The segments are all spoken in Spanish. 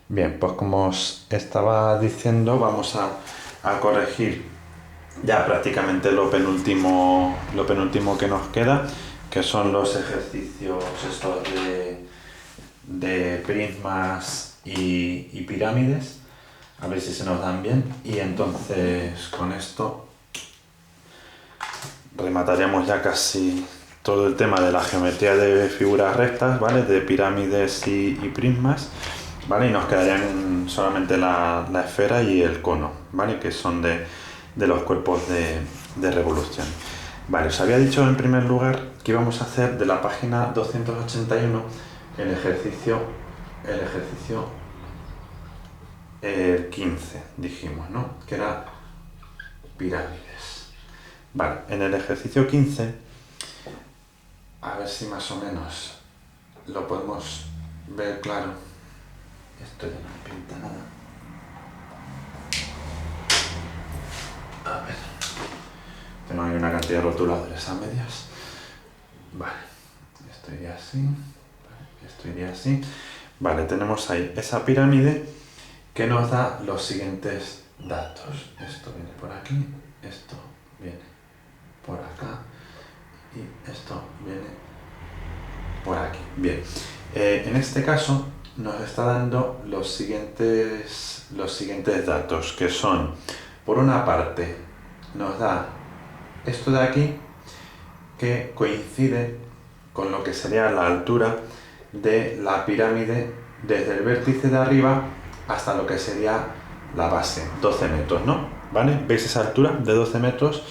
Bien, pues como os estaba diciendo, vamos a corregir ya prácticamente lo penúltimo que nos queda, que son los ejercicios estos de prismas y pirámides. A ver si se nos dan bien. Y entonces con esto remataríamos ya casi todo el tema de la geometría de figuras rectas, ¿vale? De pirámides y prismas, ¿vale? Y nos quedarían solamente la esfera y el cono, ¿vale? Que son de los cuerpos de revolución. Vale, os había dicho en primer lugar que íbamos a hacer de la página 281 el ejercicio 15, dijimos, ¿no? Que era pirámides. Vale, en el ejercicio 15, a ver si más o menos lo podemos ver claro. Esto ya no me pinta nada. A ver. Tengo ahí una cantidad de rotuladores a medias. Vale. Esto iría así. Vale. Esto iría así. Vale, tenemos ahí esa pirámide que nos da los siguientes datos. Esto viene por aquí. Esto viene por acá. Y esto viene por aquí. Bien. En este caso nos está dando los siguientes datos, que son, por una parte, nos da esto de aquí, que coincide con lo que sería la altura de la pirámide desde el vértice de arriba hasta lo que sería la base, 12 metros, ¿no? ¿Vale? ¿Veis esa altura de 12 metros?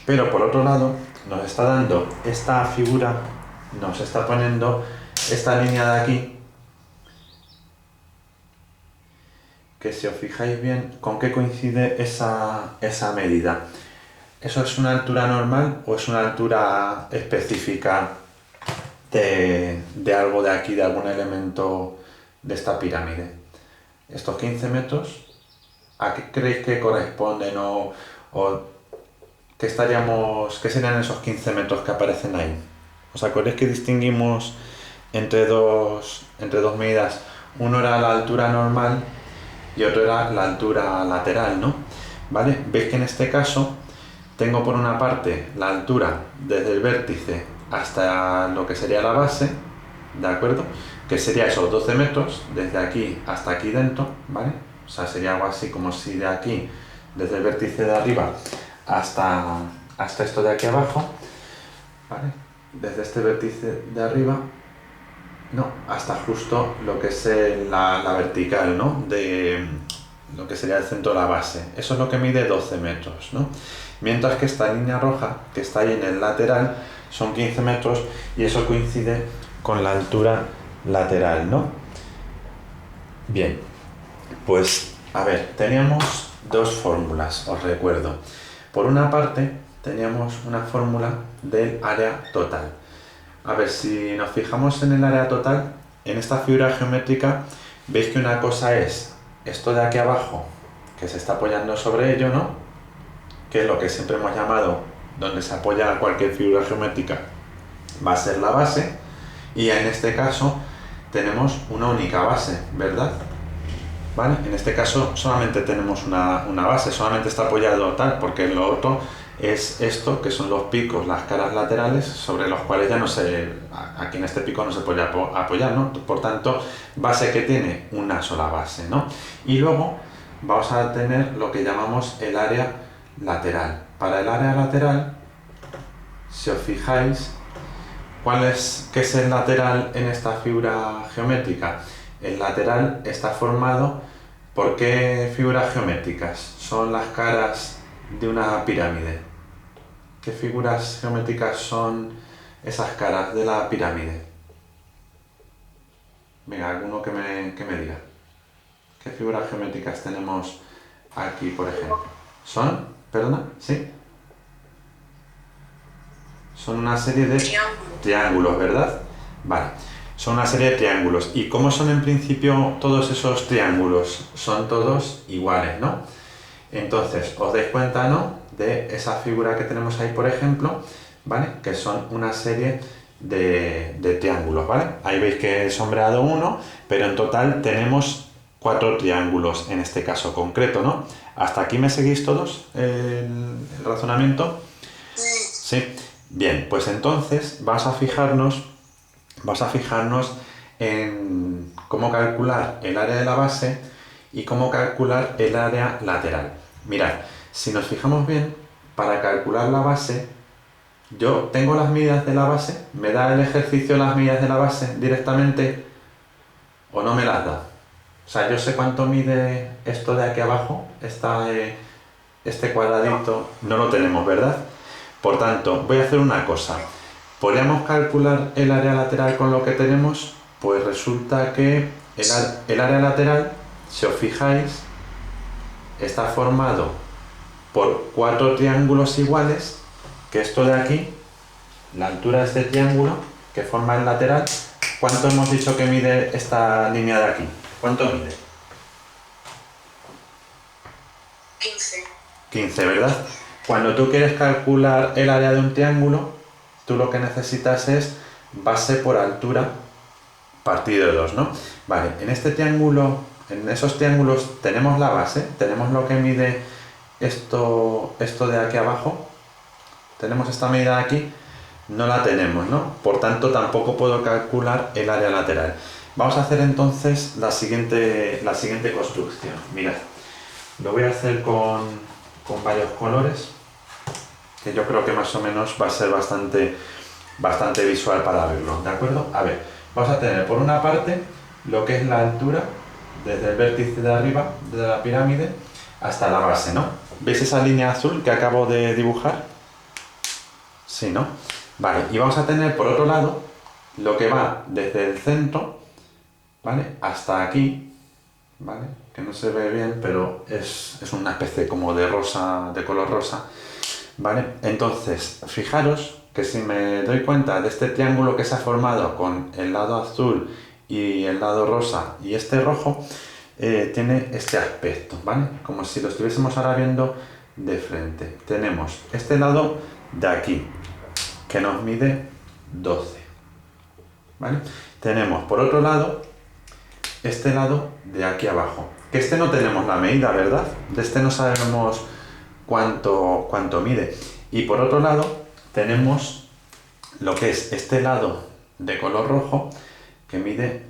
Pero por otro lado, nos está dando esta figura, nos está poniendo esta línea de aquí, que si os fijáis bien, ¿con qué coincide esa medida? ¿Eso es una altura normal o es una altura específica de algo de aquí, de algún elemento de esta pirámide? Estos 15 metros, ¿a qué creéis que corresponden o qué serían esos 15 metros que aparecen ahí? ¿Os acordáis que distinguimos entre dos medidas? Uno era la altura normal y otro era la altura lateral, ¿no? ¿Vale? Veis que en este caso tengo por una parte la altura desde el vértice hasta lo que sería la base, ¿de acuerdo? Que sería esos 12 metros, desde aquí hasta aquí dentro, ¿vale? O sea, sería algo así como si de aquí, desde el vértice de arriba hasta esto de aquí abajo, ¿vale? Desde este vértice de arriba, no, hasta justo lo que es la vertical, ¿no? De lo que sería el centro de la base. Eso es lo que mide 12 metros, ¿no? Mientras que esta línea roja, que está ahí en el lateral, son 15 metros y eso coincide con la altura lateral, ¿no? Bien, pues a ver, teníamos dos fórmulas, os recuerdo. Por una parte, teníamos una fórmula del área total. A ver, si nos fijamos en el área total, en esta figura geométrica, veis que una cosa es esto de aquí abajo, que se está apoyando sobre ello, ¿no? Que es lo que siempre hemos llamado, donde se apoya cualquier figura geométrica, va a ser la base, y en este caso tenemos una única base, ¿verdad? ¿Vale? En este caso solamente tenemos una base, solamente está apoyado tal, porque lo otro es esto, que son los picos, las caras laterales, sobre los cuales ya no se, aquí en este pico no se puede apoyar, ¿no? Por tanto, base que tiene una sola base, ¿no? Y luego vamos a tener lo que llamamos el área lateral. Para el área lateral, si os fijáis, ¿qué es el lateral en esta figura geométrica? El lateral está formado por ¿qué figuras geométricas? Son las caras de una pirámide. ¿Qué figuras geométricas son esas caras de la pirámide? Venga, alguno que me diga. ¿Qué figuras geométricas tenemos aquí, por ejemplo? ¿Son? ¿Perdona? ¿Sí? Son una serie de triángulos, ¿verdad? Vale. Son una serie de triángulos. ¿Y cómo son en principio todos esos triángulos? Son todos iguales, ¿no? Entonces, os dais cuenta, ¿no? De esa figura que tenemos ahí, por ejemplo, ¿vale? Que son una serie de triángulos, ¿vale? Ahí veis que he sombreado uno, pero en total tenemos 4 triángulos en este caso concreto, ¿no? ¿Hasta aquí me seguís todos el razonamiento? Sí. Bien, pues entonces vas a fijarnos en cómo calcular el área de la base y cómo calcular el área lateral. Mirad, si nos fijamos bien, para calcular la base, yo tengo las medidas de la base, ¿me da el ejercicio las medidas de la base directamente o no me las da? O sea, yo sé cuánto mide esto de aquí abajo, este cuadradito, no lo tenemos, ¿verdad? Por tanto, voy a hacer una cosa. ¿Podríamos calcular el área lateral con lo que tenemos? Pues resulta que el área lateral, si os fijáis, está formado por 4 triángulos iguales, que esto de aquí, la altura de este triángulo que forma el lateral, ¿cuánto hemos dicho que mide esta línea de aquí? ¿Cuánto mide? 15. 15, ¿verdad? Cuando tú quieres calcular el área de un triángulo, tú lo que necesitas es base por altura partido de 2, ¿no? Vale, en este triángulo, en esos triángulos tenemos la base, tenemos lo que mide esto de aquí abajo, tenemos esta medida de aquí, no la tenemos, ¿no? Por tanto, tampoco puedo calcular el área lateral. Vamos a hacer entonces la siguiente construcción. Mirad, lo voy a hacer con varios colores, que yo creo que más o menos va a ser bastante visual para verlo, ¿de acuerdo? A ver, vamos a tener por una parte lo que es la altura desde el vértice de arriba de la pirámide hasta la base, ¿no? ¿Veis esa línea azul que acabo de dibujar? Sí, ¿no? Vale, y vamos a tener por otro lado lo que va desde el centro, ¿vale? Hasta aquí, ¿vale? Que no se ve bien, pero es una especie como de rosa, de color rosa, ¿vale? Entonces, fijaros que si me doy cuenta de este triángulo que se ha formado con el lado azul y el lado rosa y este rojo, tiene este aspecto, ¿vale? Como si lo estuviésemos ahora viendo de frente. Tenemos este lado de aquí, que nos mide 12, ¿vale? Tenemos por otro lado este lado de aquí abajo, que este no tenemos la medida, ¿verdad? De este no sabemos cuánto mide. Y por otro lado tenemos lo que es este lado de color rojo que mide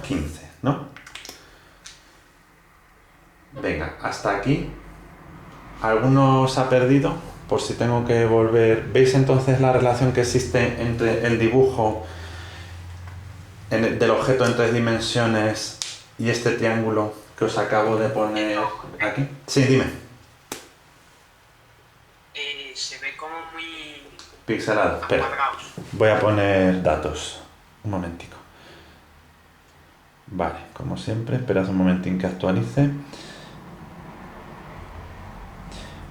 15, ¿no? Venga, hasta aquí. ¿Alguno se ha perdido? Por si tengo que volver. ¿Veis entonces la relación que existe entre el dibujo del objeto en 3 dimensiones y este triángulo que os acabo de poner aquí? Sí, dime. Se ve como muy Pixelado. Espera. cuadrados. Voy a poner datos. Un momentico. Vale, como siempre, esperad un momentín que actualice.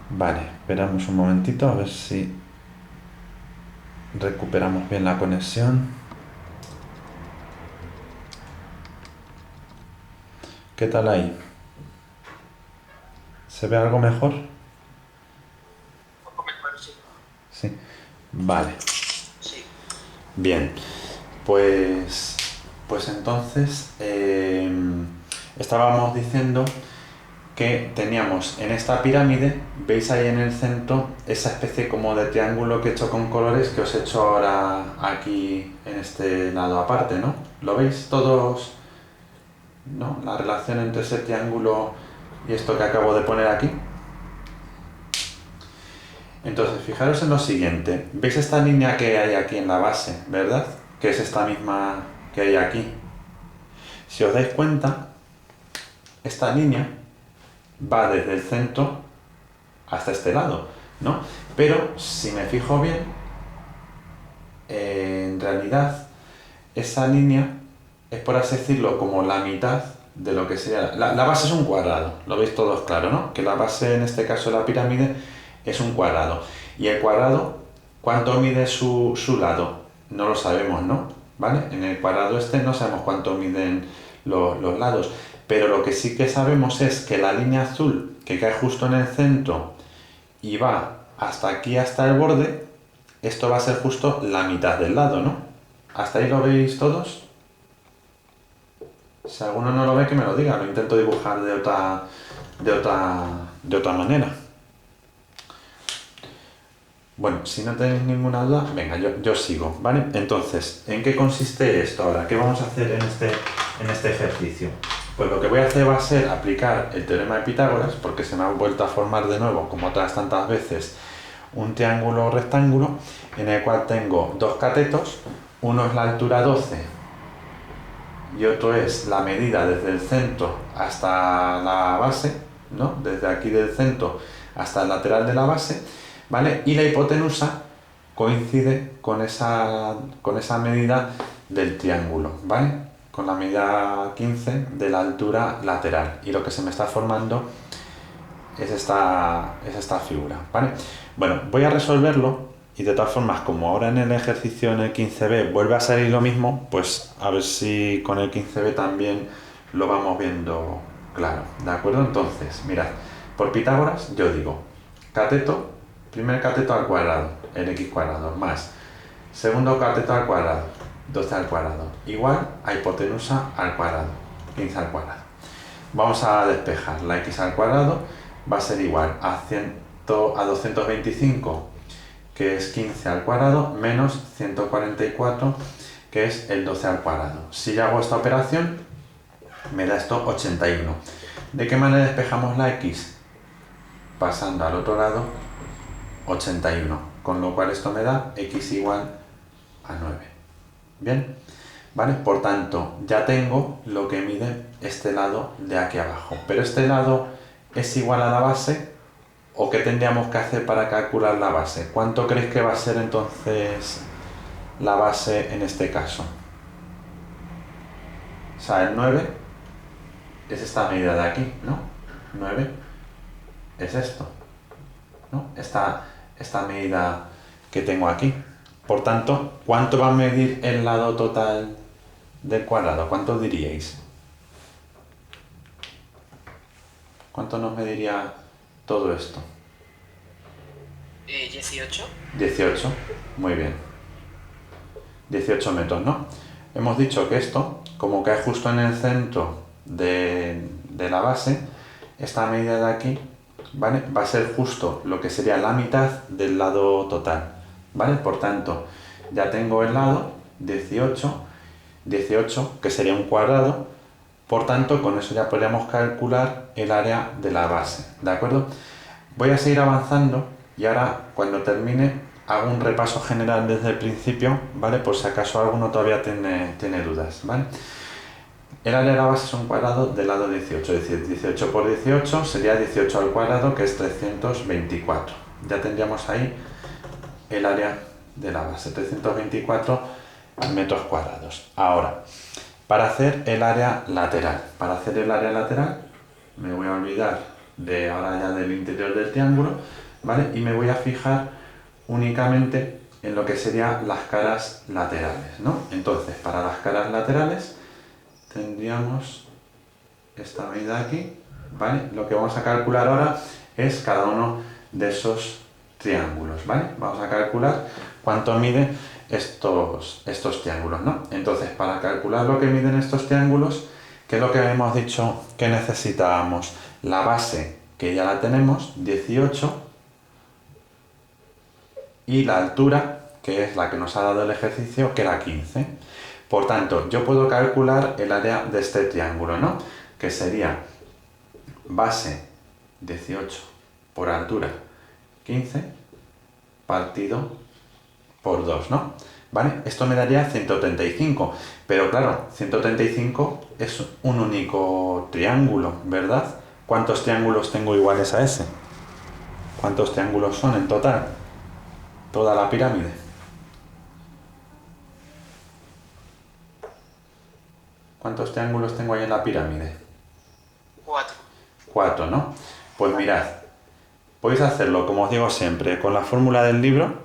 Vale, esperamos un momentito a ver si recuperamos bien la conexión. ¿Qué tal ahí? ¿Se ve algo mejor? Un poco mejor, sí. Sí. Vale. Sí. Bien. Pues entonces estábamos diciendo que teníamos en esta pirámide, veis ahí en el centro, esa especie como de triángulo que he hecho con colores que os he hecho ahora aquí en este lado aparte, ¿no? ¿Lo veis todos? ¿No? La relación entre ese triángulo y esto que acabo de poner aquí. Entonces, fijaros en lo siguiente. ¿Veis esta línea que hay aquí en la base, verdad? Que es esta misma que hay aquí. Si os dais cuenta, esta línea va desde el centro hasta este lado, ¿no? Pero si me fijo bien, en realidad esa línea es, por así decirlo, como la mitad de lo que sería... La base es un cuadrado, lo veis todos claro, ¿no? Que la base, en este caso de la pirámide, es un cuadrado. Y el cuadrado, ¿cuánto mide su lado? No lo sabemos, ¿no? ¿Vale? En el cuadrado este no sabemos cuánto miden los lados. Pero lo que sí que sabemos es que la línea azul, que cae justo en el centro y va hasta aquí, hasta el borde, esto va a ser justo la mitad del lado, ¿no? ¿Hasta ahí lo veis todos? Si alguno no lo ve, que me lo diga, lo intento dibujar de otra manera. Bueno, si no tenéis ninguna duda, venga, yo sigo, ¿vale? Entonces, ¿en qué consiste esto ahora? ¿Qué vamos a hacer en este ejercicio? Pues lo que voy a hacer va a ser aplicar el teorema de Pitágoras, porque se me ha vuelto a formar de nuevo, como otras tantas veces, un triángulo rectángulo, en el cual tengo dos catetos, uno es la altura 12 y otro es la medida desde el centro hasta la base, ¿no? Desde aquí del centro hasta el lateral de la base, ¿vale? Y la hipotenusa coincide con esa medida del triángulo, ¿vale? Con la medida 15 de la altura lateral. Y lo que se me está formando es esta figura, ¿vale? Bueno, voy a resolverlo y de todas formas, como ahora en el ejercicio en el 15b vuelve a salir lo mismo, pues a ver si con el 15b también lo vamos viendo claro, ¿de acuerdo? Entonces, mirad, por Pitágoras yo digo cateto, primer cateto al cuadrado, el x cuadrado, más segundo cateto al cuadrado, 12 al cuadrado, igual a hipotenusa al cuadrado, 15 al cuadrado. Vamos a despejar, la x al cuadrado va a ser igual a 225, que es 15 al cuadrado, menos 144, que es el 12 al cuadrado. Si yo hago esta operación, me da esto 81. ¿De qué manera despejamos la x? Pasando al otro lado, 81, con lo cual esto me da x igual a 9. ¿Bien? ¿Vale? Por tanto, ya tengo lo que mide este lado de aquí abajo. Pero este lado es igual a la base, ¿o qué tendríamos que hacer para calcular la base? ¿Cuánto crees que va a ser entonces la base en este caso? O sea, el 9 es esta medida de aquí, ¿no? 9 es esto, ¿no? Esta medida que tengo aquí. Por tanto, ¿cuánto va a medir el lado total del cuadrado? ¿Cuánto diríais? ¿Cuánto nos mediría todo esto? 18. 18, muy bien. 18 metros, ¿no? Hemos dicho que esto, como cae justo en el centro de la base, esta medida de aquí, ¿vale? Va a ser justo lo que sería la mitad del lado total, ¿vale? Por tanto, ya tengo el lado 18, que sería un cuadrado, por tanto, con eso ya podríamos calcular el área de la base, ¿de acuerdo? Voy a seguir avanzando y ahora, cuando termine, hago un repaso general desde el principio, ¿vale? Por si acaso alguno todavía tiene dudas, ¿vale? El área de la base es un cuadrado del lado 18, es decir, 18 por 18 sería 18 al cuadrado, que es 324. Ya tendríamos ahí el área de la base, 324 metros cuadrados. Ahora, para hacer el área lateral, me voy a olvidar de ahora ya del interior del triángulo, ¿vale? Y me voy a fijar únicamente en lo que serían las caras laterales, ¿no? Entonces, para las caras laterales tendríamos esta medida aquí, ¿vale? Lo que vamos a calcular ahora es cada uno de esos triángulos, ¿vale? Vamos a calcular cuánto miden estos triángulos, ¿no? Entonces, para calcular lo que miden estos triángulos, ¿qué es lo que hemos dicho que necesitábamos? La base, que ya la tenemos, 18, y la altura, que es la que nos ha dado el ejercicio, que era 15. Por tanto, yo puedo calcular el área de este triángulo, ¿no? Que sería base 18 por altura 15 partido por 2, ¿no? ¿Vale? Esto me daría 135, pero claro, 135 es un único triángulo, ¿verdad? ¿Cuántos triángulos tengo iguales a ese? ¿Cuántos triángulos son en total? Toda la pirámide. ¿Cuántos triángulos tengo ahí en la pirámide? 4. 4, ¿no? Pues mirad, podéis hacerlo, como os digo siempre, con la fórmula del libro,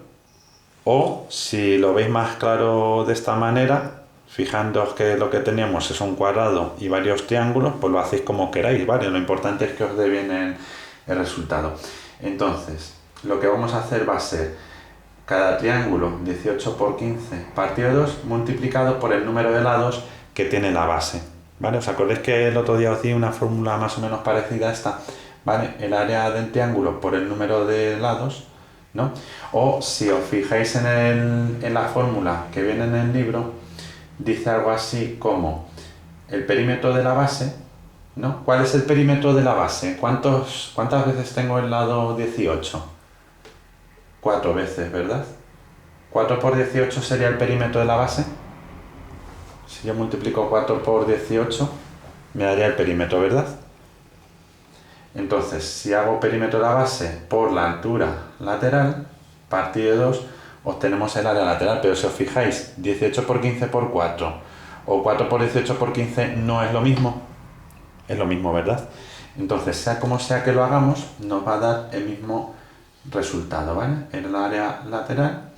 o si lo veis más claro de esta manera, fijándoos que lo que tenemos es un cuadrado y varios triángulos, pues lo hacéis como queráis, ¿vale? Lo importante es que os dé bien el resultado. Entonces, lo que vamos a hacer va a ser cada triángulo 18 por 15 partido 2 multiplicado por el número de lados que tiene la base, ¿Vale? ¿Os acordáis que el otro día os di una fórmula más o menos parecida a esta? ¿Vale? El área del triángulo por el número de lados, ¿no? O si os fijáis en la fórmula que viene en el libro, dice algo así como el perímetro de la base, ¿no? ¿Cuál es el perímetro de la base? ¿Cuántas veces tengo el lado 18? 4 veces, ¿verdad? 4 por 18 sería el perímetro de la base. Si yo multiplico 4 por 18, me daría el perímetro, ¿verdad? Entonces, si hago perímetro de la base por la altura lateral, partido de 2, obtenemos el área lateral. Pero si os fijáis, 18 por 15 por 4 o 4 por 18 por 15 no es lo mismo. Es lo mismo, ¿verdad? Entonces, sea como sea que lo hagamos, nos va a dar el mismo resultado, ¿vale? El área lateral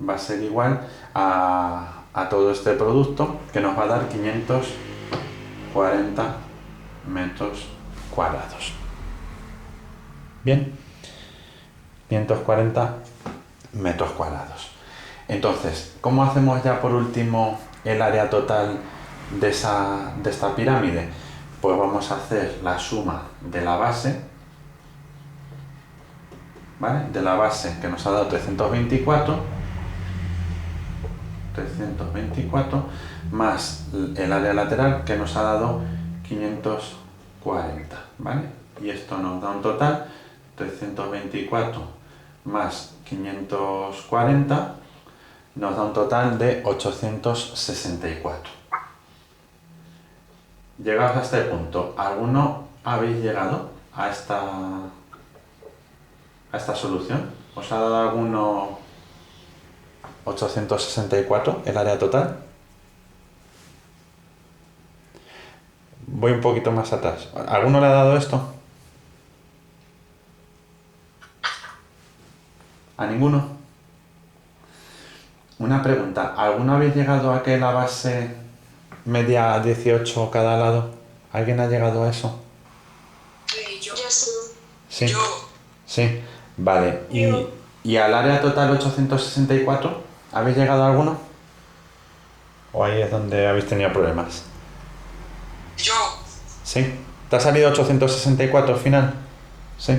va a ser igual a todo este producto, que nos va a dar 540 metros cuadrados. Bien, 540 metros cuadrados. Entonces, ¿cómo hacemos ya por último el área total de esta pirámide? Pues vamos a hacer la suma de la base, ¿vale? De la base que nos ha dado 324 más el área lateral que nos ha dado 540, ¿vale? Y esto nos da un total, 324 más 540 nos da un total de 864. Llegados a este punto, ¿alguno habéis llegado a esta solución? ¿Os ha dado alguno 864 el área total? Voy un poquito más atrás. ¿Alguno le ha dado esto? ¿A ninguno? Una pregunta. ¿Alguno habéis llegado a que la base media 18 cada lado? ¿Alguien ha llegado a eso? Yo. Sí. Yo. Sí. Vale. ¿Y al área total 864? ¿Habéis llegado a alguno? ¿O ahí es donde habéis tenido problemas? Yo. Sí. ¿Te ha salido 864 al final? Sí.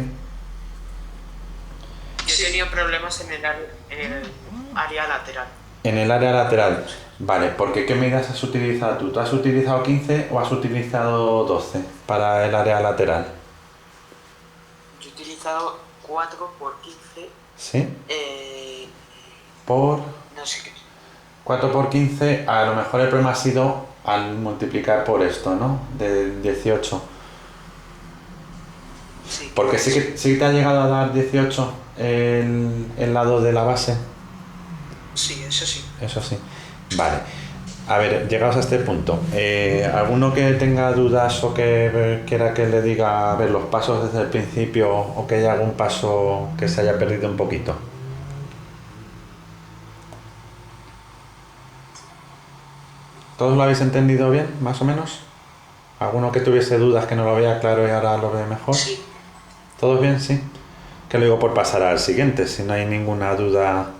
Yo he tenido problemas en el área lateral. En el área lateral. Vale, porque ¿qué medidas has utilizado tú? ¿Tú has utilizado 15 o has utilizado 12 para el área lateral? Yo he utilizado 4 por 15. ¿Sí? No sé qué. 4 por 15, a lo mejor el problema ha sido al multiplicar por esto, ¿no? De 18. Sí. Porque sí te ha llegado a dar 18 el lado de la base. Sí, eso sí. Eso sí. Vale. A ver, llegados a este punto, ¿alguno que tenga dudas o que quiera que le diga, a ver, los pasos desde el principio o que haya algún paso que se haya perdido un poquito? ¿Todos lo habéis entendido bien, más o menos? ¿Alguno que tuviese dudas que no lo veía claro y ahora lo ve mejor? Sí. ¿Todos bien? Sí. Que lo digo por pasar al siguiente, si no hay ninguna duda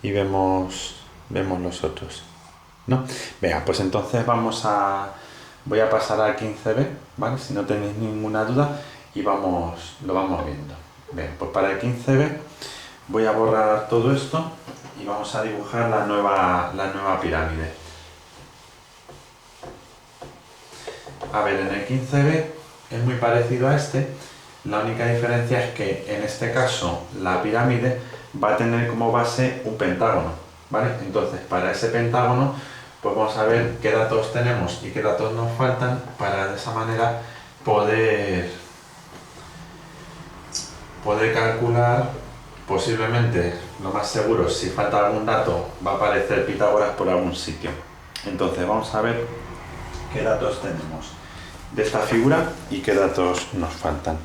y vemos los otros. ¿No? Venga, pues entonces voy a pasar al 15b, ¿vale? Si no tenéis ninguna duda y lo vamos viendo. Bien, pues para el 15b voy a borrar todo esto y vamos a dibujar la nueva pirámide. A ver, en el 15b es muy parecido a este, la única diferencia es que en este caso la pirámide va a tener como base un pentágono, ¿vale? Entonces, para ese pentágono, pues vamos a ver qué datos tenemos y qué datos nos faltan para de esa manera poder calcular. Posiblemente, lo más seguro, si falta algún dato, va a aparecer Pitágoras por algún sitio. Entonces, vamos a ver qué datos tenemos de esta figura y qué datos nos faltan.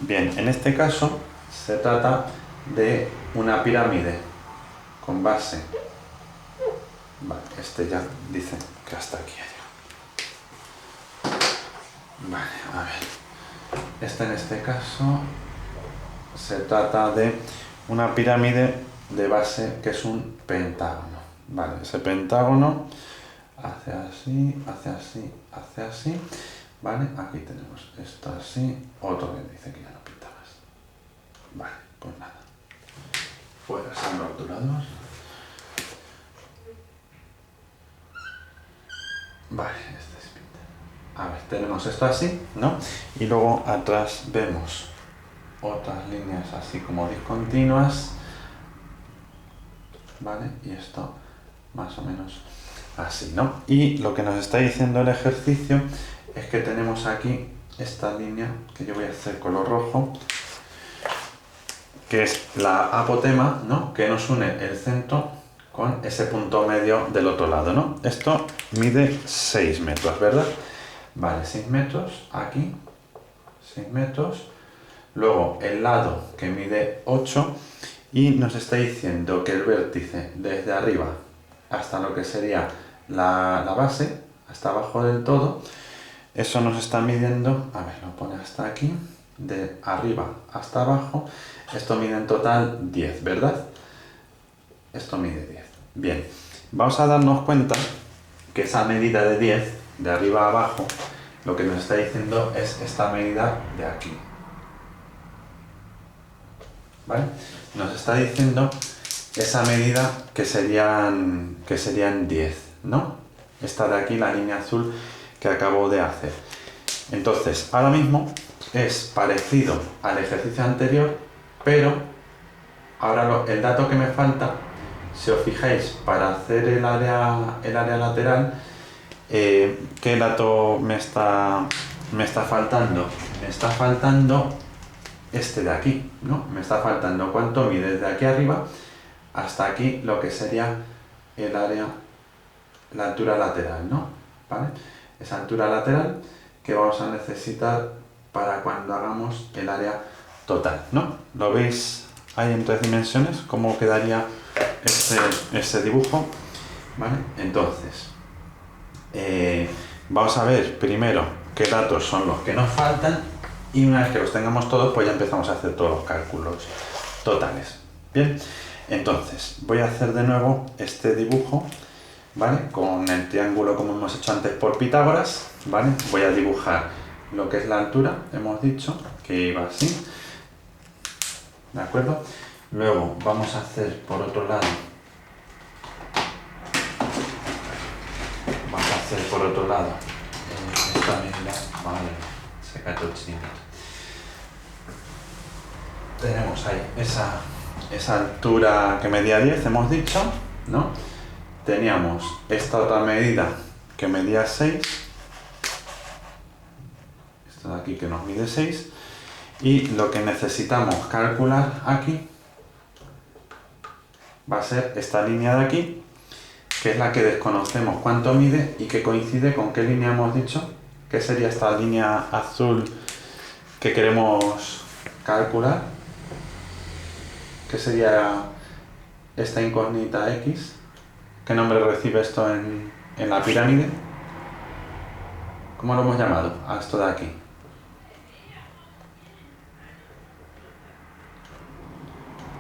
Bien, en este caso se trata de una pirámide con base. Vale, este ya dice que hasta aquí ha llegado. Vale, a ver. En este caso se trata de una pirámide de base que es un pentágono. Vale, ese pentágono hace así, hace así, hace así, ¿vale? Aquí tenemos esto así, otro que dice que ya no pinta más. Vale, pues nada. Fuera el rotulador. Vale, este es pinta. A ver, tenemos esto así, ¿no? Y luego atrás vemos otras líneas así como discontinuas, ¿vale? Y esto más o menos así, ¿no? Y lo que nos está diciendo el ejercicio es que tenemos aquí esta línea que yo voy a hacer color rojo, que es la apotema, ¿no? Que nos une el centro con ese punto medio del otro lado, ¿no? Esto mide 6 metros, ¿verdad? Vale, 6 metros aquí, 6 metros. Luego el lado que mide 8 y nos está diciendo que el vértice desde arriba hasta lo que sería la base, hasta abajo del todo, eso nos está midiendo, a ver, lo pone hasta aquí, de arriba hasta abajo, esto mide en total 10, ¿verdad? Esto mide 10. Bien, vamos a darnos cuenta que esa medida de 10, de arriba a abajo, lo que nos está diciendo es esta medida de aquí. ¿Vale? Nos está diciendo esa medida que serían 10, ¿no? Esta de aquí, la línea azul que acabo de hacer. Entonces, ahora mismo es parecido al ejercicio anterior, pero ahora el dato que me falta, si os fijáis, para hacer el área lateral, ¿qué dato me está faltando? Me está faltando este de aquí, ¿no? Me está faltando cuánto mide desde aquí arriba hasta aquí lo que sería el área, la altura lateral, ¿no? ¿Vale? Esa altura lateral que vamos a necesitar para cuando hagamos el área total, ¿no? ¿Lo veis ahí en 3 dimensiones? ¿Cómo quedaría este dibujo? ¿Vale? Entonces, vamos a ver primero qué datos son los que nos faltan y una vez que los tengamos todos, pues ya empezamos a hacer todos los cálculos totales. Bien, entonces voy a hacer de nuevo este dibujo, ¿vale? Con el triángulo como hemos hecho antes por Pitágoras, ¿vale? Voy a dibujar lo que es la altura, hemos dicho que iba así, ¿de acuerdo? Luego vamos a hacer por otro lado, esta medida, vale, se cae todo chinito. Tenemos ahí esa altura que medía 10, hemos dicho, ¿no? Teníamos esta otra medida que medía 6, esta de aquí que nos mide 6, y lo que necesitamos calcular aquí va a ser esta línea de aquí, que es la que desconocemos cuánto mide y que coincide con qué línea hemos dicho, que sería esta línea azul que queremos calcular, que sería esta incógnita X. ¿Qué nombre recibe esto en la pirámide? ¿Cómo lo hemos llamado a esto de aquí?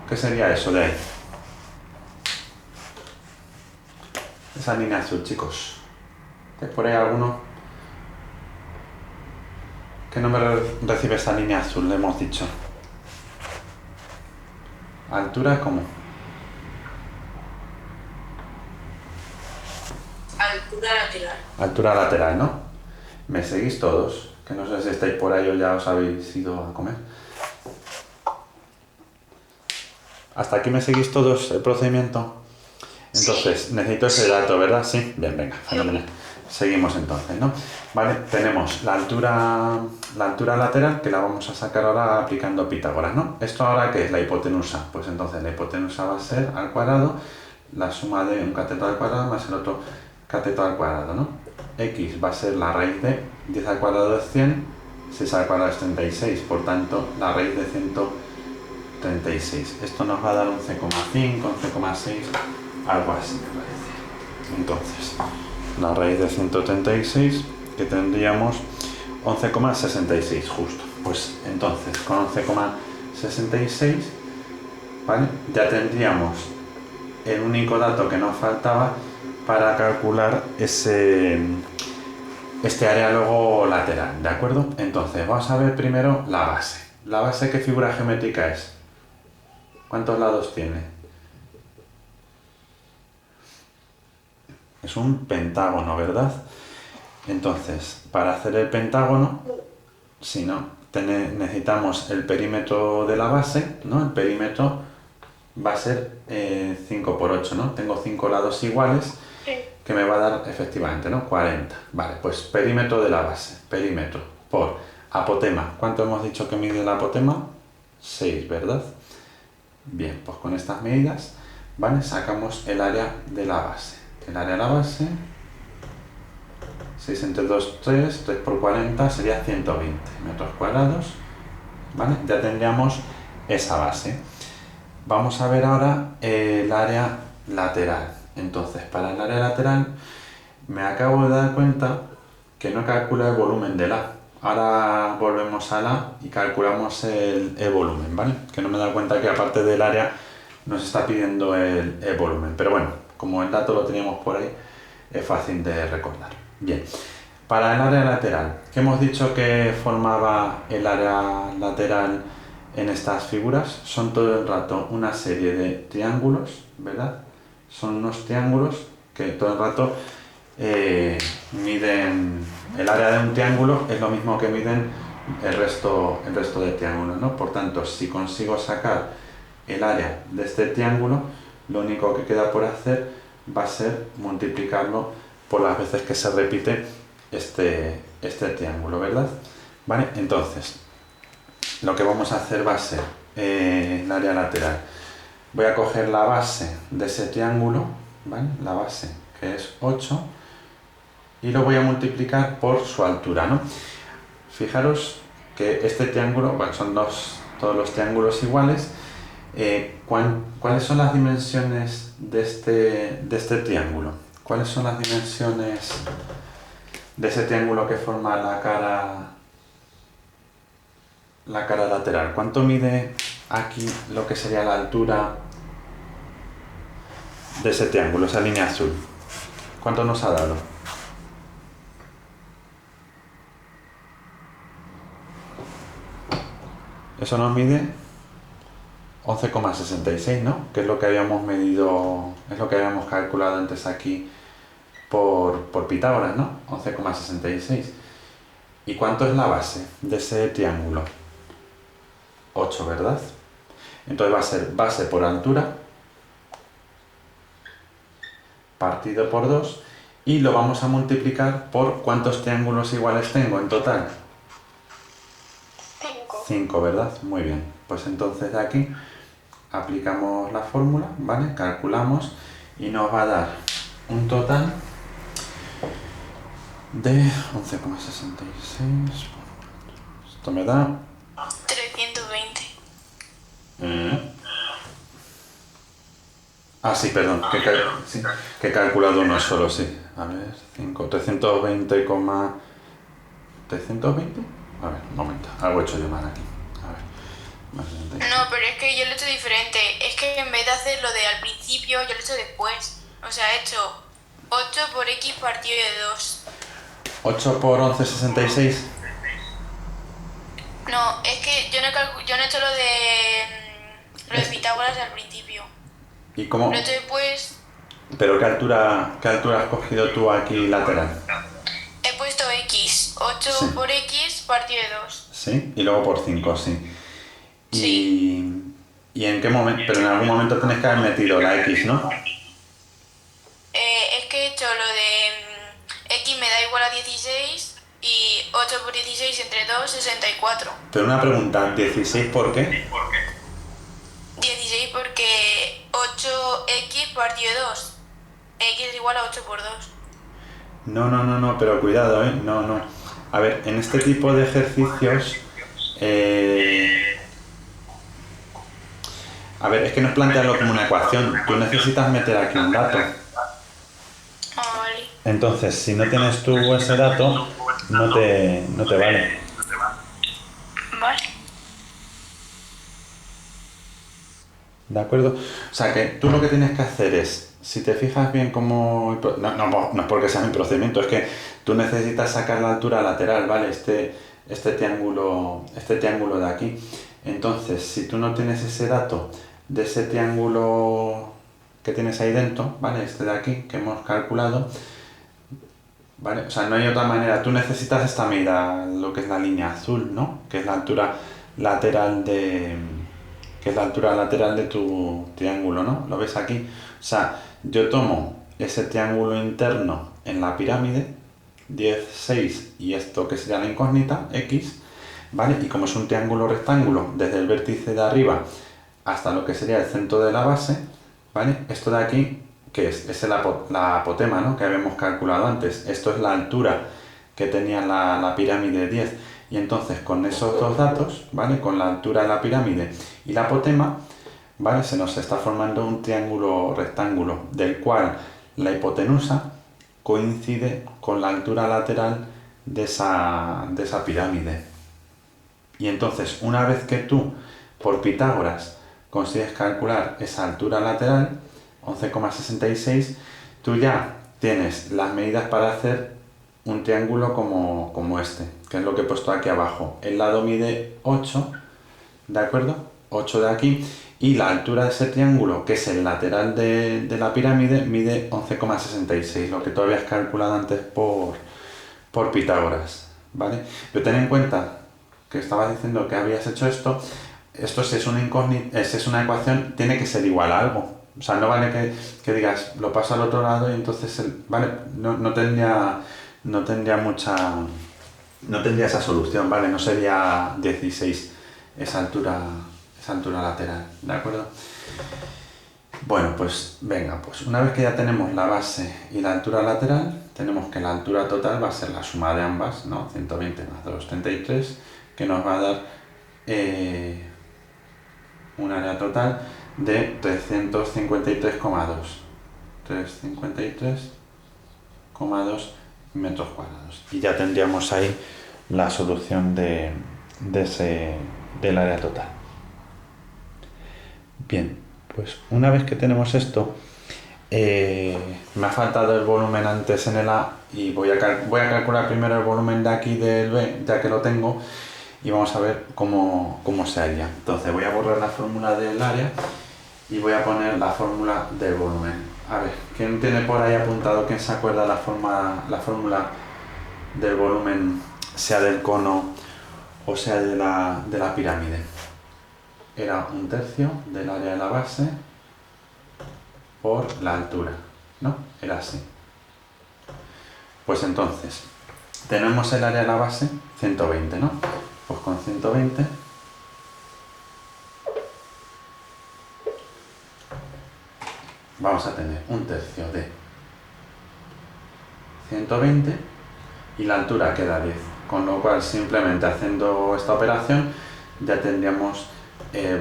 ¿Qué sería eso de ahí? Esa línea azul, chicos. ¿Tenéis por ahí alguno? ¿Qué nombre recibe esa línea azul? Le hemos dicho. ¿Altura cómo? Altura lateral. Altura lateral, ¿no? ¿Me seguís todos? Que no sé si estáis por ahí o ya os habéis ido a comer. ¿Hasta aquí me seguís todos el procedimiento? Entonces, sí. Necesito ese dato, ¿verdad? Sí. Bien, venga, fenomenal. Seguimos entonces, ¿no? Vale, tenemos la altura lateral que la vamos a sacar ahora aplicando Pitágoras, ¿no? ¿Esto ahora qué es? La hipotenusa. Pues entonces la hipotenusa va a ser al cuadrado, la suma de un cateto al cuadrado más el otro cateto al cuadrado, ¿no? X va a ser la raíz de 10 al cuadrado es 100, 6 al cuadrado es 36, por tanto la raíz de 136. Esto nos va a dar 11,5, 11,6, algo así me parece. Entonces, la raíz de 136, que tendríamos 11,66 justo. Pues entonces, con 11,66, ¿vale? Ya tendríamos el único dato que nos faltaba, para calcular este área luego lateral, ¿de acuerdo? Entonces, vamos a ver primero la base. ¿La base qué figura geométrica es? ¿Cuántos lados tiene? Es un pentágono, ¿verdad? Entonces, para hacer el pentágono, si no, necesitamos el perímetro de la base, ¿no? El perímetro va a ser 5 por 8, ¿no? Tengo 5 lados iguales, que me va a dar efectivamente, ¿no? 40. Vale, pues perímetro de la base, perímetro por apotema. ¿Cuánto hemos dicho que mide el apotema? 6, ¿verdad? Bien, pues con estas medidas, ¿vale? Sacamos el área de la base. El área de la base, 6 entre 2, 3, 3 por 40 sería 120 metros cuadrados, ¿vale? Ya tendríamos esa base. Vamos a ver ahora el área lateral. Entonces, para el área lateral, me acabo de dar cuenta que no calcula el volumen del A. Ahora volvemos al A y calculamos el volumen, ¿vale? Que no me he dado cuenta que aparte del área nos está pidiendo el volumen. Pero bueno, como el dato lo teníamos por ahí, es fácil de recordar. Bien, para el área lateral, ¿qué hemos dicho que formaba el área lateral en estas figuras? Son todo el rato una serie de triángulos, ¿verdad? Son unos triángulos que todo el rato miden, el área de un triángulo es lo mismo que miden el resto de triángulos, ¿no? Por tanto, si consigo sacar el área de este triángulo, lo único que queda por hacer va a ser multiplicarlo por las veces que se repite este triángulo, ¿verdad? ¿Vale? Entonces, lo que vamos a hacer va a ser el área lateral. Voy a coger la base de ese triángulo, ¿vale? La base, que es 8, y lo voy a multiplicar por su altura, ¿no? Fijaros que este triángulo, bueno, son todos los triángulos iguales. ¿Cuáles son las dimensiones de este triángulo? ¿Cuáles son las dimensiones de ese triángulo que forma la cara lateral? ¿Cuánto mide aquí lo que sería la altura de ese triángulo, esa línea azul? ¿Cuánto nos ha dado? Eso nos mide 11,66, ¿no? Que es lo que habíamos medido, es lo que habíamos calculado antes aquí por Pitágoras, ¿no? 11,66. ¿Y cuánto es la base de ese triángulo? 8, ¿verdad? Entonces va a ser base por altura partido por 2 y lo vamos a multiplicar por ¿cuántos triángulos iguales tengo en total? 5, ¿verdad? Muy bien. Pues entonces de aquí aplicamos la fórmula, ¿vale? Calculamos y nos va a dar un total de 11,66. Esto me da 320. Sí, perdón, sí, que he calculado uno solo, sí. A ver, 320, 320. A ver, un momento, algo he hecho yo mal aquí. A ver, más 66. No, pero es que yo lo he hecho diferente. Es que en vez de hacer lo de al principio, yo lo he hecho después. O sea, he hecho 8 por x partido de 2. 8 por 11,66. No, es que yo no he hecho lo de Pitágoras al principio. ¿Y cómo? Lo he hecho después. ¿Pero qué altura has cogido tú aquí lateral? He puesto x. 8 Sí. por x partido de 2. Sí, y luego por 5, sí. Sí. ¿Y en qué momento? Pero en algún momento tenés que haber metido la x, ¿no? Es que he hecho lo de x me da igual a 16 y 8 por 16 entre 2, 64. Pero una pregunta, ¿16 por qué? 16 porque 8x partido de 2. X es igual a 8 por 2. No, pero cuidado, ¿eh? No. A ver, en este tipo de ejercicios... A ver, es que no es plantearlo como una ecuación. Tú necesitas meter aquí un dato. Ah, vale. Entonces, si no tienes tú ese dato, no te vale. Vale. ¿De acuerdo? O sea que tú lo que tienes que hacer es si te fijas bien cómo... No es porque sea mi procedimiento, es que tú necesitas sacar la altura lateral, ¿vale? Este triángulo de aquí. Entonces, si tú no tienes ese dato de ese triángulo que tienes ahí dentro, ¿vale? Este de aquí, que hemos calculado, ¿vale? O sea, no hay otra manera. Tú necesitas esta medida, lo que es la línea azul, ¿no? Que es la altura lateral de tu triángulo, ¿no? ¿Lo ves aquí? O sea, yo tomo ese triángulo interno en la pirámide, 10, 6 y esto que sería la incógnita, X, ¿vale? Y como es un triángulo rectángulo, desde el vértice de arriba hasta lo que sería el centro de la base, ¿vale? Esto de aquí, que es la apotema, ¿no? Que habíamos calculado antes. Esto es la altura que tenía la pirámide 10. Y entonces con esos dos datos, ¿vale? Con la altura de la pirámide y la apotema, ¿vale? Se nos está formando un triángulo rectángulo, del cual la hipotenusa coincide con la altura lateral de esa pirámide. Y entonces, una vez que tú, por Pitágoras, consigues calcular esa altura lateral, 11,66, tú ya tienes las medidas para hacer un triángulo como este, que es lo que he puesto aquí abajo. El lado mide 8, ¿de acuerdo? 8 de aquí, y la altura de ese triángulo, que es el lateral de la pirámide, mide 11,66, lo que tú habías calculado antes por Pitágoras, ¿vale? Pero ten en cuenta que estabas diciendo que habías hecho esto si es una incógnita, si es una ecuación, tiene que ser igual a algo. O sea, no vale que digas, lo paso al otro lado y entonces, vale, no tendría esa solución, ¿vale? No sería 16 esa altura lateral, ¿de acuerdo? Bueno, pues venga, pues una vez que ya tenemos la base y la altura lateral, tenemos que la altura total va a ser la suma de ambas, ¿no? 120 más 233, que nos va a dar un área total de 353,2 metros cuadrados. Y ya tendríamos ahí la solución del área total. Bien, pues una vez que tenemos esto, me ha faltado el volumen antes en el A y voy a calcular primero el volumen de aquí del B, ya que lo tengo, y vamos a ver cómo se haría. Entonces voy a borrar la fórmula del área y voy a poner la fórmula del volumen. A ver, ¿quién tiene por ahí apuntado, quién se acuerda la fórmula del volumen, sea del cono o sea de la pirámide? Era 1/3 del área de la base por la altura, ¿no? Era así. Pues entonces, tenemos el área de la base 120, ¿no? Pues con 120 vamos a tener 1/3 de 120 y la altura queda 10, con lo cual simplemente haciendo esta operación ya tendríamos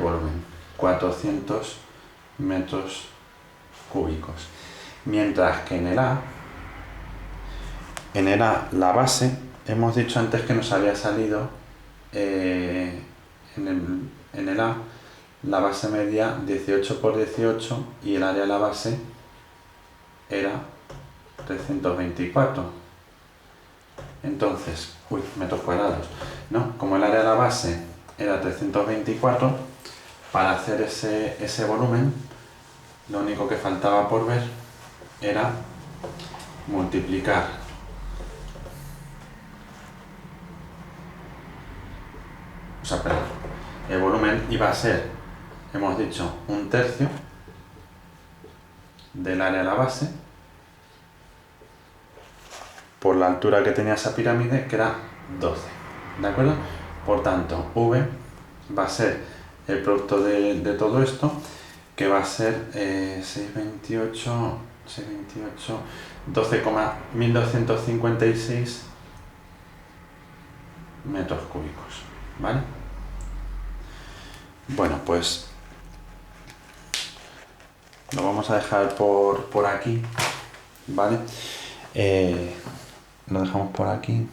volumen, 400 metros cúbicos. Mientras que en el A la base, hemos dicho antes que nos había salido en el A, la base medía 18 por 18 y el área de la base era 324. Entonces, metros cuadrados, ¿no? Como el área de la base era 324, para hacer ese volumen, lo único que faltaba por ver era multiplicar el volumen iba a ser, hemos dicho, 1/3 del área de la base por la altura que tenía esa pirámide, que era 12, ¿de acuerdo? Por tanto, V va a ser el producto de todo esto, que va a ser 12,1256 metros cúbicos, ¿vale? Bueno, pues lo vamos a dejar por aquí, ¿vale? Lo dejamos por aquí.